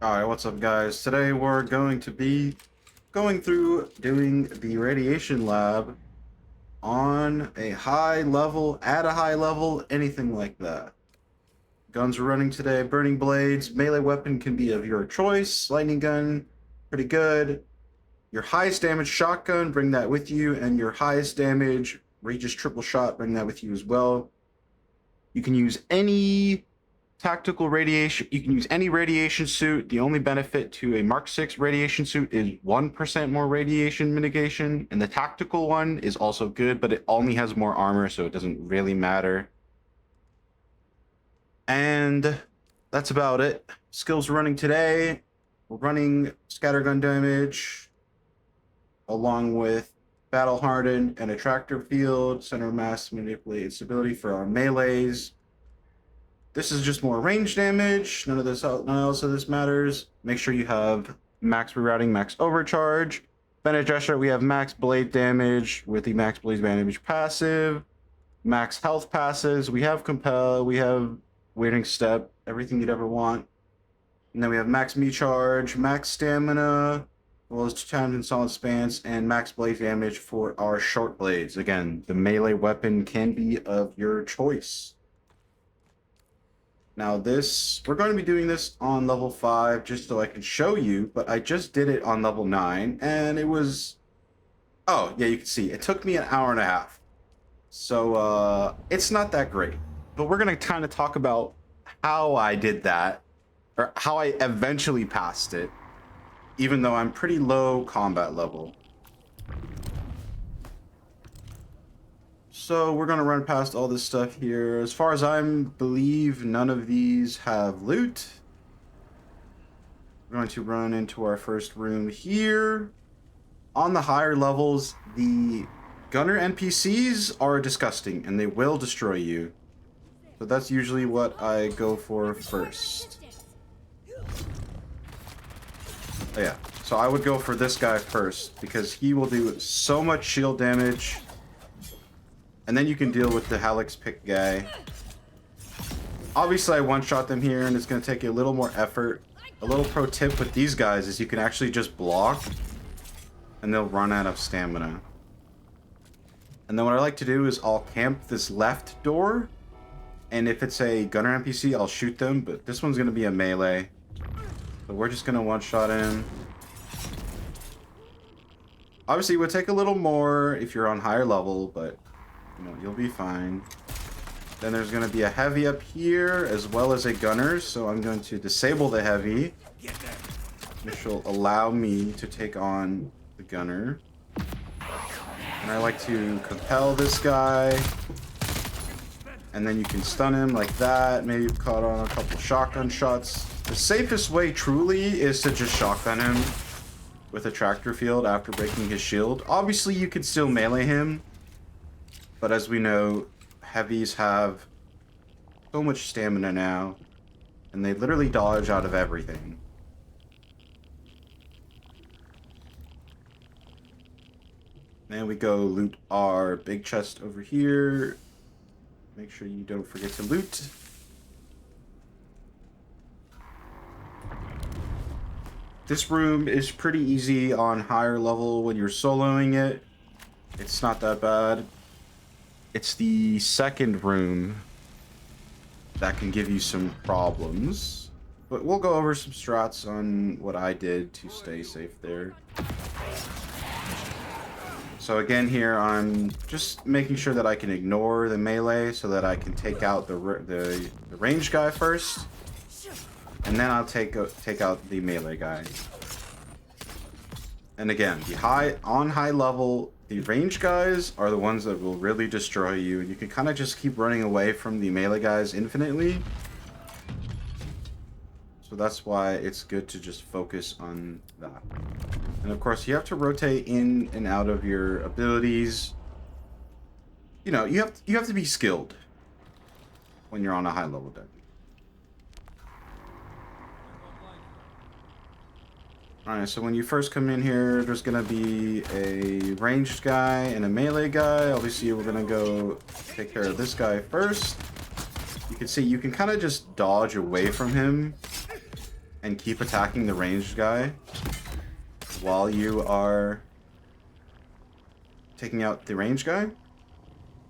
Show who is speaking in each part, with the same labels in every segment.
Speaker 1: Alright, what's up guys? Today we're going to be going through doing the radiation lab on a high level, at a high level, anything like that. Guns are running today, burning blades, melee weapon can be of your choice, lightning gun, pretty good. Your highest damage shotgun, bring that with you, and your highest damage Regis triple shot, bring that with you as well. You can use any tactical radiation. You can use any radiation suit. The only benefit to a Mark 6 radiation suit is 1% more radiation mitigation, and the tactical one is also good, but it only has more armor, so it doesn't really matter. And that's about it. Skills running today. We're running scattergun damage along with battle hardened and attractor field, center of mass manipulated stability for our melees. This is just more range damage. None else of this matters. Make sure you have max rerouting, max overcharge. Bene Gesserit, we have max blade damage with the max blade damage passive. Max health passes. We have compel. We have waiting step. Everything you'd ever want. And then we have max me charge, max stamina, as well as 2 times in solid spans, and max blade damage for our short blades. Again, the melee weapon can be of your choice. Now we're going to be doing this on level 5 just so I can show you, but I just did it on level 9 and it was, oh yeah, you can see it took me an hour and a half. So it's not that great, but we're going to kind of talk about how I did that, or how I eventually passed it, even though I'm pretty low combat level. So we're going to run past all this stuff here. As far as I believe, none of these have loot. We're going to run into our first room here. On the higher levels, the gunner NPCs are disgusting and they will destroy you. So that's usually what I go for first. Oh, yeah, so I would go for this guy first because he will do so much shield damage. And then you can deal with the Halix pick guy. Obviously, I one-shot them here, and it's going to take you a little more effort. A little pro tip with these guys is you can actually just block, and they'll run out of stamina. And then what I like to do is I'll camp this left door, and if it's a gunner NPC, I'll shoot them, but this one's going to be a melee. So we're just going to one-shot him. Obviously, it would take a little more if you're on higher level, but you know, you'll be fine. Then there's going to be a heavy up here as well as a gunner, so I'm going to disable the heavy, which will allow me to take on the gunner. And I like to compel this guy, and then you can stun him like that. Maybe you've caught on a couple shotgun shots. The safest way truly is to just shotgun him with a tractor field after breaking his shield. Obviously you can still melee him, but as we know, heavies have so much stamina now, and they literally dodge out of everything. And we go loot our big chest over here. Make sure you don't forget to loot. This room is pretty easy on higher level when you're soloing it. It's not that bad. It's the second room that can give you some problems. But we'll go over some strats on what I did to stay safe there. So again here, I'm just making sure that I can ignore the melee so that I can take out the ranged guy first. And then I'll take out the melee guy. And again, on high level, the range guys are the ones that will really destroy you. You can kind of just keep running away from the melee guys infinitely. So that's why it's good to just focus on that. And of course, you have to rotate in and out of your abilities. You know, you have to be skilled when you're on a high level deck. Alright, so when you first come in here, there's going to be a ranged guy and a melee guy. Obviously, we're going to go take care of this guy first. You can see you can kind of just dodge away from him and keep attacking the ranged guy while you are taking out the ranged guy.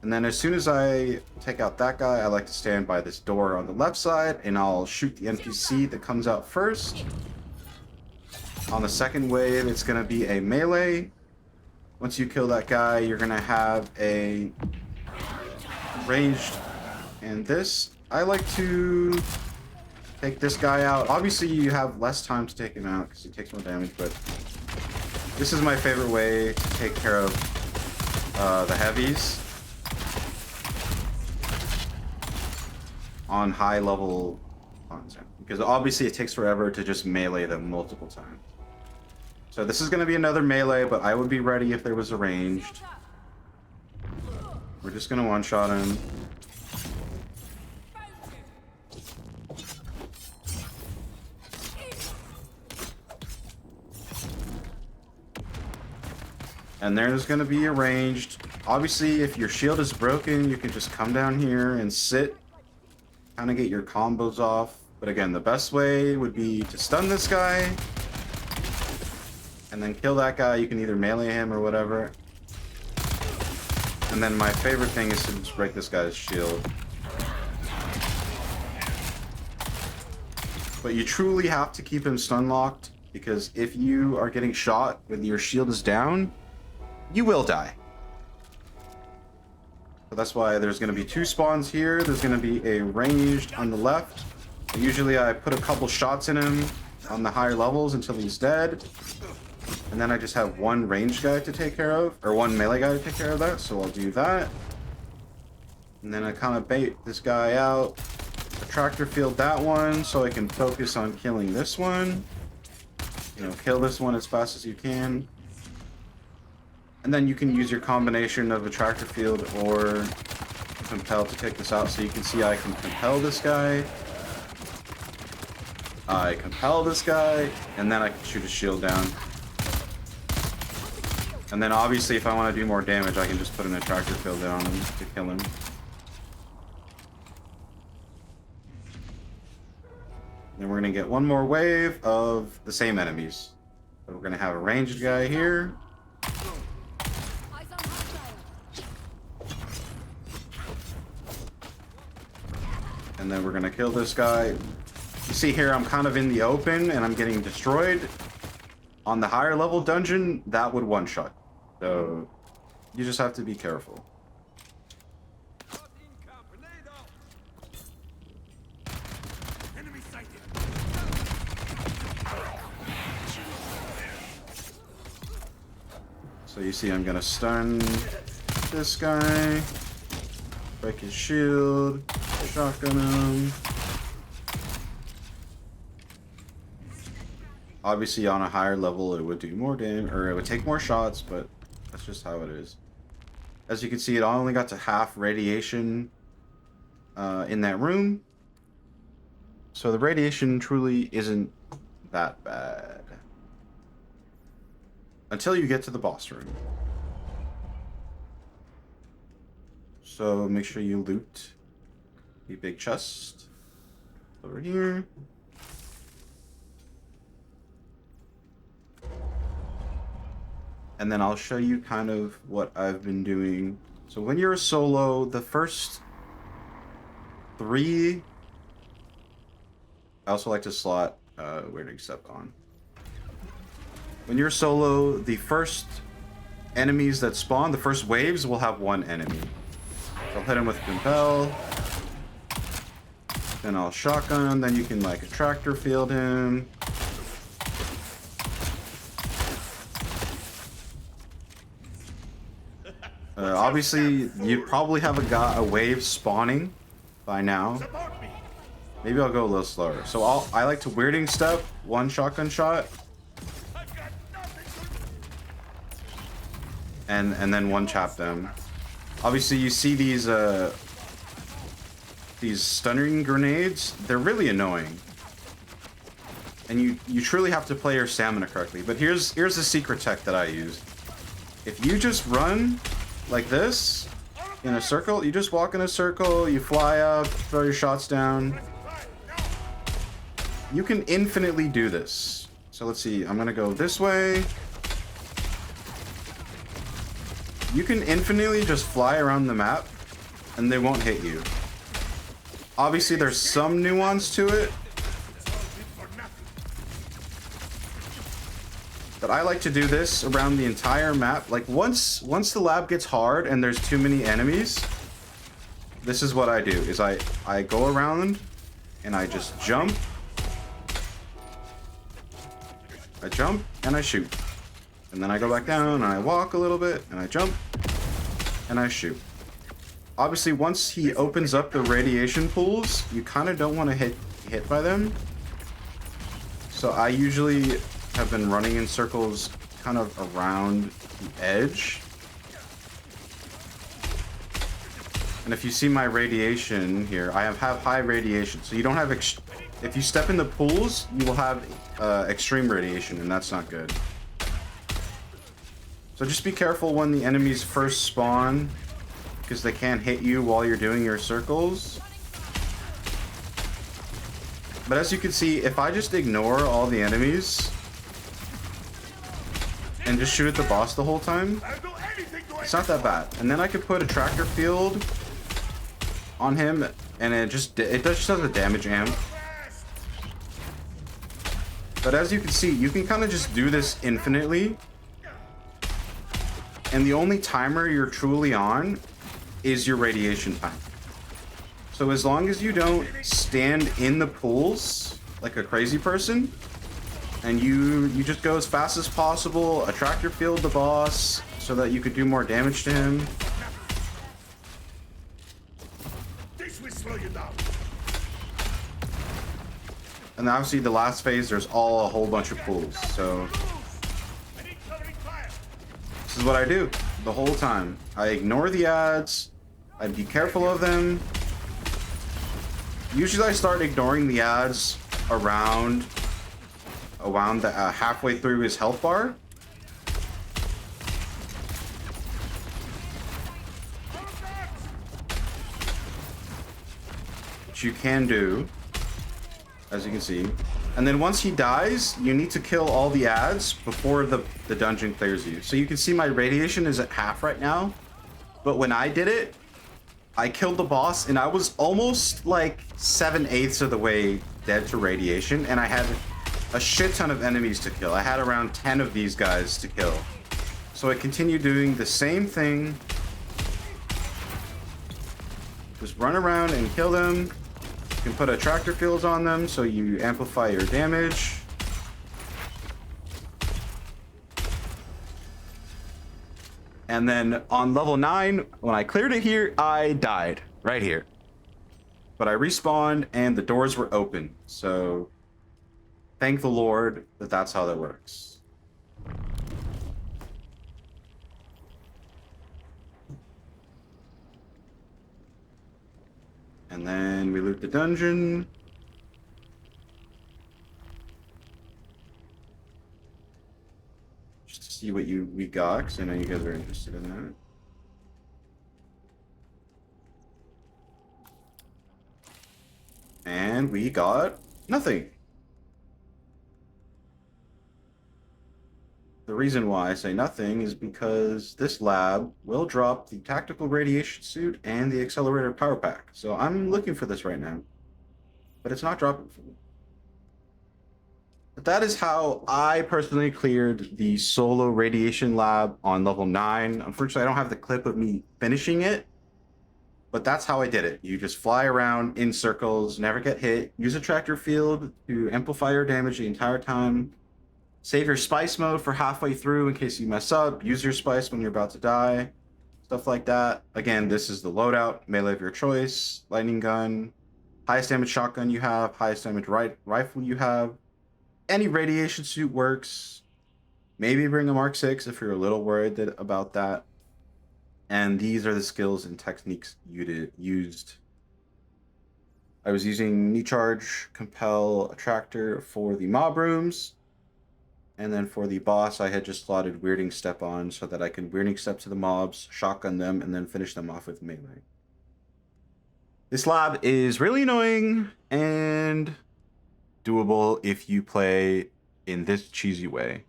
Speaker 1: And then as soon as I take out that guy, I like to stand by this door on the left side, and I'll shoot the NPC that comes out first. On the second wave, it's going to be a melee. Once you kill that guy, you're going to have a ranged. And this, I like to take this guy out. Obviously, you have less time to take him out because he takes more damage, but this is my favorite way to take care of the heavies on high level content, because obviously it takes forever to just melee them multiple times. So this is going to be another melee, but I would be ready if there was a ranged. We're just going to one-shot him. And there's going to be a ranged. Obviously, if your shield is broken, you can just come down here and sit, kind of get your combos off. But again, the best way would be to stun this guy and then kill that guy. You can either melee him or whatever. And then my favorite thing is to just break this guy's shield. But you truly have to keep him stun locked, because if you are getting shot when your shield is down, you will die. So that's why there's going to be two spawns here. There's going to be a ranged on the left. Usually I put a couple shots in him on the higher levels until he's dead. And then I just have one ranged guy to take care of, or one melee guy to take care of that. So I'll do that. And then I kind of bait this guy out. Attractor field that one so I can focus on killing this one. You know, kill this one as fast as you can. And then you can use your combination of attractor field or compel to take this out. So you can see I can compel this guy. I compel this guy, and then I can shoot his shield down. And then obviously if I want to do more damage, I can just put an attractor field down him to kill him. Then we're going to get one more wave of the same enemies. So we're going to have a ranged guy here. And then we're going to kill this guy. You see here, I'm kind of in the open and I'm getting destroyed. On the higher level dungeon, that would one-shot. So you just have to be careful. So you see I'm going to stun this guy, break his shield, shotgun him. Obviously on a higher level it would do more damage, or it would take more shots, but that's just how it is. As you can see, it only got to half radiation in that room. So the radiation truly isn't that bad. Until you get to the boss room. So make sure you loot the big chest over here. And then I'll show you kind of what I've been doing. So when you're a solo, the first 3... I also like to slot where to step on. When you're solo, the first enemies that spawn, the first waves will have one enemy. So I'll hit him with compel. Then I'll shotgun, then you can like attractor field him. Obviously, you probably have a wave spawning by now. Maybe I'll go a little slower. So I like to weirding step, one shotgun shot. And then one chap them. Obviously, you see these stunning grenades. They're really annoying. And you truly have to play your stamina correctly. But here's the secret tech that I use. If you just run like this in a circle, you just walk in a circle, you fly up, throw your shots down. you can infinitely do this. So let's see, I'm gonna go this way. You can infinitely just fly around the map and they won't hit you. Obviously, there's some nuance to it, but I like to do this around the entire map. Like once the lab gets hard and there's too many enemies, this is what I do, is I go around and I just jump. I jump and I shoot. And then I go back down and I walk a little bit and I jump and I shoot. Obviously, once he opens up the radiation pools, you kind of don't want to hit by them. So I usually have been running in circles kind of around the edge. And if you see my radiation here, I have high radiation. So you don't have, if you step in the pools, you will have extreme radiation, and that's not good. So just be careful when the enemies first spawn, because they can't hit you while you're doing your circles. But as you can see, if I just ignore all the enemies and just shoot at the boss the whole time, it's not that bad. And then I could put a tractor field on him, and it just does a damage amp. But as you can see, you can kind of just do this infinitely. And the only timer you're truly on is your radiation time. So as long as you don't stand in the pools like a crazy person, and you just go as fast as possible, attract your field the boss so that you could do more damage to him.
Speaker 2: This will slow you down.
Speaker 1: And obviously the last phase, there's a whole bunch of pools. So this is what I do the whole time. I ignore the ads. I be careful of them. Usually I start ignoring the ads around the halfway through his health bar. Which you can do, as you can see. And then once he dies, you need to kill all the ads before the dungeon clears you. So you can see my radiation is at half right now. But when I did it, I killed the boss and I was almost like 7/8 of the way dead to radiation, and I had a shit ton of enemies to kill. I had around 10 of these guys to kill. So I continued doing the same thing. Just run around and kill them. You can put attractor fields on them so you amplify your damage. And then on level 9, when I cleared it here, I died right here. But I respawned and the doors were open. So thank the Lord that that's how that works. And then we loot the dungeon. Just to see what we got, because I know you guys are interested in that. And we got nothing. The reason why I say nothing is because this lab will drop the tactical radiation suit and the accelerator power pack. So I'm looking for this right now, but it's not dropping for me. But that is how I personally cleared the solo radiation lab on level 9. Unfortunately, I don't have the clip of me finishing it, but that's how I did it. You just fly around in circles, never get hit, use a tractor field to amplify your damage the entire time. Save your spice mode for halfway through in case you mess up. Use your spice when you're about to die. Stuff like that. Again, this is the loadout. Melee of your choice. Lightning gun. Highest damage shotgun you have. Highest damage rifle you have. Any radiation suit works. Maybe bring a Mark 6 if you're a little worried about that. And these are the skills and techniques used. I was using knee charge, compel, attractor for the mob rooms. And then for the boss, I had just slotted weirding step on so that I could weirding step to the mobs, shotgun them, and then finish them off with melee. This lab is really annoying and doable if you play in this cheesy way.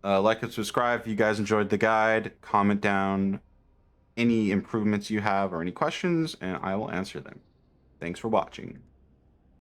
Speaker 1: Like and subscribe if you guys enjoyed the guide. Comment down any improvements you have or any questions, and I will answer them. Thanks for watching.